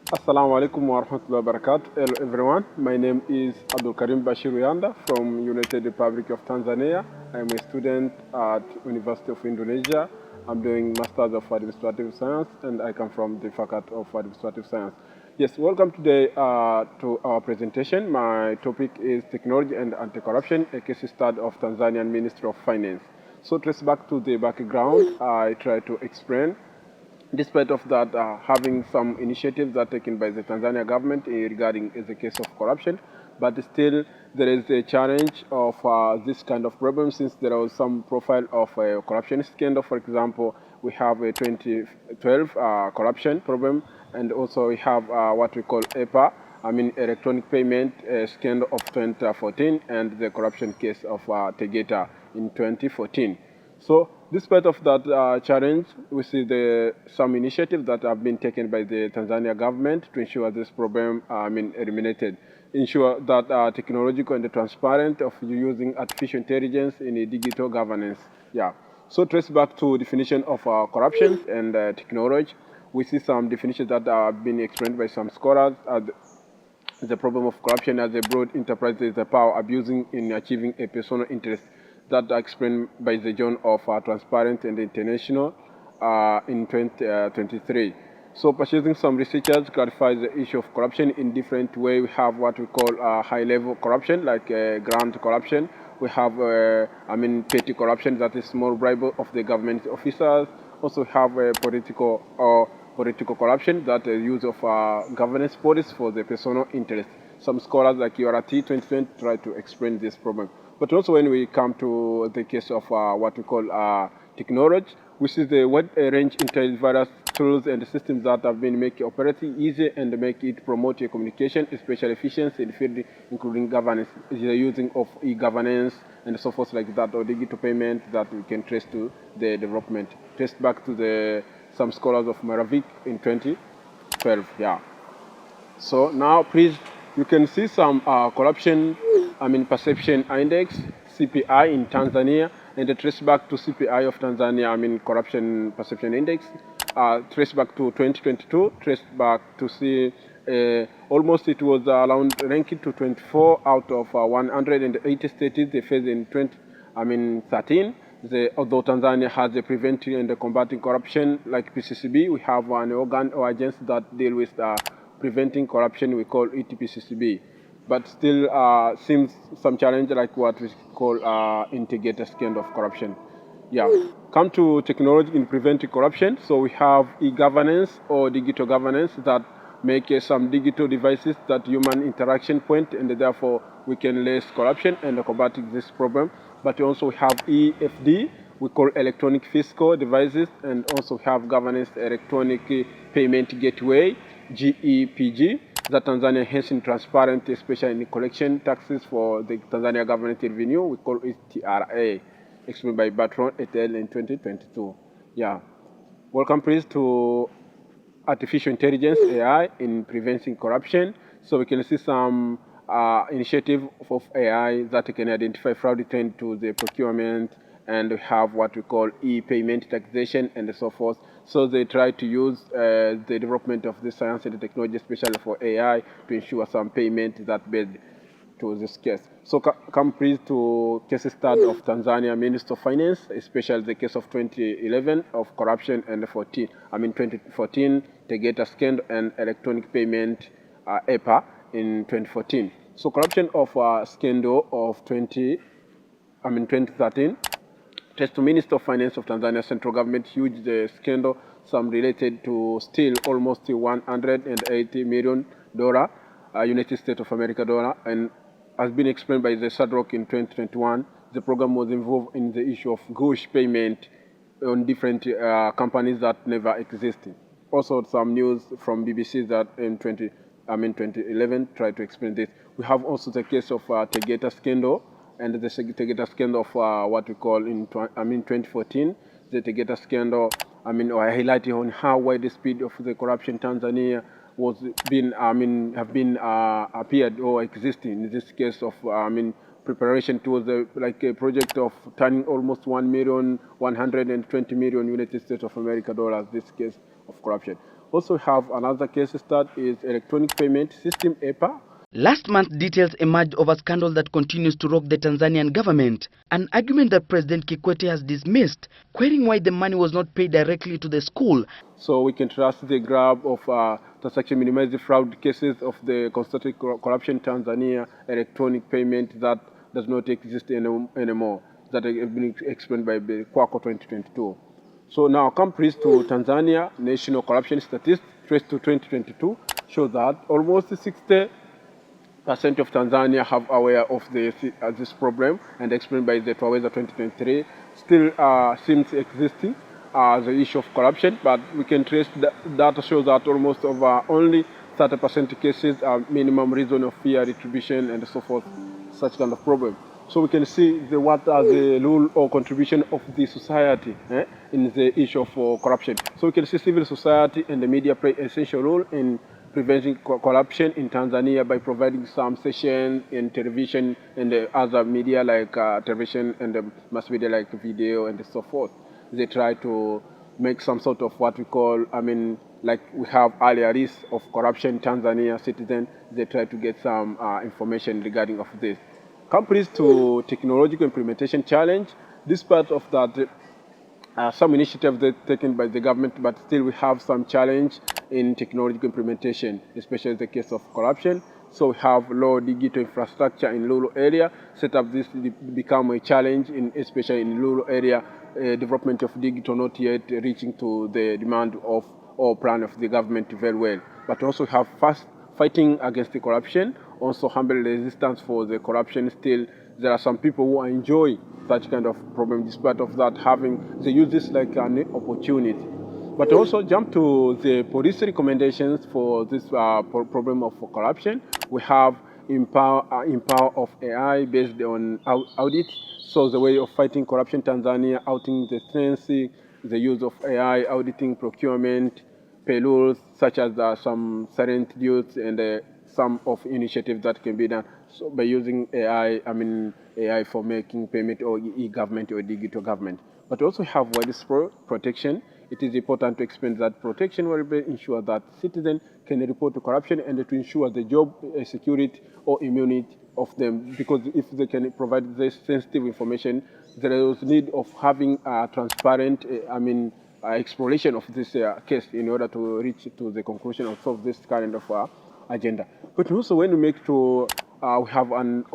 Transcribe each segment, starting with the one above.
Assalamu alaikum wa rahmatullahi wa barakatuh. Hello everyone, my name is Abdul Karim Bashir Yanda from United Republic of Tanzania. I'm a student at University of Indonesia. I'm doing Masters of Administrative Science and I come from the Faculty of Administrative Science. Yes, welcome today to our presentation. My topic is Technology and Anti-Corruption, a case study of Tanzanian Ministry of Finance. So trace back to the background, I try to explain. Despite of that, having some initiatives that are taken by the Tanzania government regarding the case of corruption, but still there is a challenge of this kind of problem since there was some profile of a corruption scandal. For example, we have a 2012 corruption problem, and also we have what we call EPA, electronic payment scandal of 2014, and the corruption case of Tegeta in 2014. So, despite of that challenge, we see some initiatives that have been taken by the Tanzania government to ensure this problem eliminated. Ensure that technological and transparent of using artificial intelligence in a digital governance. Yeah. So trace back to definition of corruption and technology. We see some definitions that have been explained by some scholars. The problem of corruption as a broad enterprise is the power abusing in achieving a personal interest that are explained by the Journal of Transparent and International in 2023. So purchasing some researchers clarify the issue of corruption in different ways. We have what we call high-level corruption, like grant corruption. We have, petty corruption, that is small bribe of the government officers. Also have political corruption, that is use of governance bodies for the personal interest. Some scholars like URT 2020 try to explain this problem. But also when we come to the case of what we call technology, which is the wide range entails various tools and systems that have been make operating easy and make it promote communication, especially efficiency in the field, including governance, the using of e-governance and so forth like that, or digital payment that we can trace to the development. Trace back to some scholars of Maravik in 2012. Yeah. So now, please, you can see some corruption, perception index, CPI in Tanzania, and the trace back to CPI of Tanzania, corruption perception index, trace back to 2022, trace back to see almost it was around ranking to 24 out of 180 states they faced in 2013. Although Tanzania has a preventing and combating corruption like PCCB, we have an organ or agency that deal with preventing corruption, we call it PCCB. But still seems some challenge like what we call integrated scale of corruption. Yeah. Come to technology in preventing corruption. So we have e-governance or digital governance that make some digital devices that human interaction point, and therefore we can less corruption and combat this problem. But also we have EFD, we call electronic fiscal devices, and also have governance electronic payment gateway, GEPG, that Tanzania has in transparent, especially in collection taxes for the Tanzania government revenue. We call it TRA, explained by Batron et al. In 2022. Yeah. Welcome, please, to artificial intelligence, AI, in preventing corruption. So we can see some initiative of AI that can identify fraud trend to the procurement, and we have what we call e-payment taxation and so forth. So they try to use the development of the science and the technology, especially for AI, to ensure some payment that based to this case. So come please to case study of Tanzania Minister of Finance, especially the case of 2011 of corruption and 2014 Tegeta scandal and electronic payment EPA in 2014. So corruption of scandal of 2013. Test to Minister of Finance of Tanzania central government huge the scandal, some related to still almost $180 million United States of America dollar, and has been explained by the SADROC in 2021. The program was involved in the issue of gauche payment on different companies that never existed. Also, some news from BBC that in 2011 tried to explain this. We have also the case of Tegeta scandal, and the Tegeta scandal of what we call in 2014, the Tegeta scandal, or highlighting on how wide the speed of the corruption in Tanzania was appeared or existing. In this case of, preparation towards like a project of turning almost 1,120,000,000 United States of America dollars, this case of corruption. Also have another case that is electronic payment system EPA. Last month, details emerged of a scandal that continues to rock the Tanzanian government, an argument that President Kikwete has dismissed, querying why the money was not paid directly to the school. So we can trust the grab of transaction minimize the fraud cases of the constituted corruption Tanzania electronic payment that does not exist anymore, that have been explained by the Kwako 2022. So now come please to Tanzania national corruption statistics traced to 2022 show that almost 60% of Tanzania have aware of this problem, and explained by the Twaweza 2023 still seems existing the issue of corruption, but we can trace data shows that almost over only 30% cases are minimum reason of fear, retribution, and so forth, such kind of problem. So we can see what are the role or contribution of the society in the issue of corruption. So we can see civil society and the media play essential role in preventing corruption in Tanzania by providing some sessions in television and other media like television and mass media like video and so forth. They try to make some sort of what we call, like we have earlier risk of corruption in Tanzania citizen. They try to get some information regarding of this. Companies to technological implementation challenge. This part of that, some initiatives that taken by the government, but still we have some challenge in technological implementation, especially in the case of corruption. So we have low digital infrastructure in rural area. Set up this become a challenge, especially in rural area. Development of digital not yet reaching to the demand of or plan of the government very well. But also have fast fighting against the corruption, also humble resistance for the corruption. Still, there are some people who enjoy such kind of problem. Despite of that, they use this like an opportunity. But also jump to the police recommendations for this problem of corruption. We have empower of AI based on audits. So the way of fighting corruption Tanzania, outing the transparency, the use of AI, auditing, procurement, payrolls, such as some silent dues and some of initiatives that can be done. So by using AI, AI for making payment or e-government or digital government. But also have widespread protection. It is important to explain that protection will ensure that citizens can report to corruption and to ensure the job security or immunity of them. Because if they can provide this sensitive information, there is need of having a transparent, exploration of this case in order to reach to the conclusion of solve this kind of agenda. But also when we we have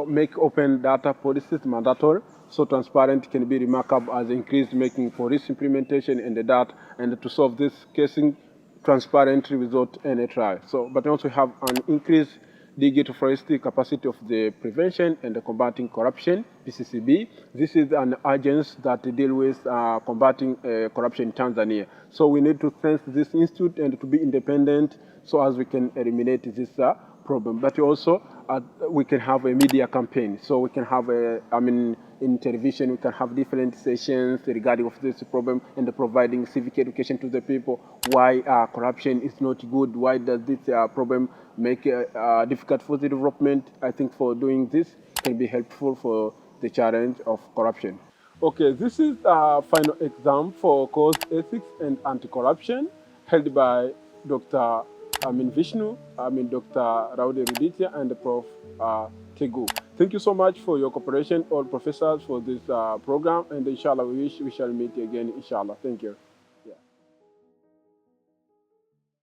make open data policies mandatory, so transparent can be remarkable as increased making police implementation and the data, and to solve this casing transparently without any trial. So, but also have an increased digital forestry capacity of the prevention and the combating corruption, PCCB. This is an agency that deal with combating corruption in Tanzania. So we need to thank this institute and to be independent so as we can eliminate this problem. But also we can have a media campaign. So we can have in television we can have different sessions regarding of this problem and providing civic education to the people. Why corruption is not good? Why does this problem make difficult for the development? I think for doing this can be helpful for the challenge of corruption. Okay, this is a final exam for course Ethics and Anti-Corruption held by Dr. Vishnu, Dr. Raude Ruditya, and Prof. Tegu. Thank you so much for your cooperation, all professors, for this program, and inshallah we shall meet again, inshallah. Thank you.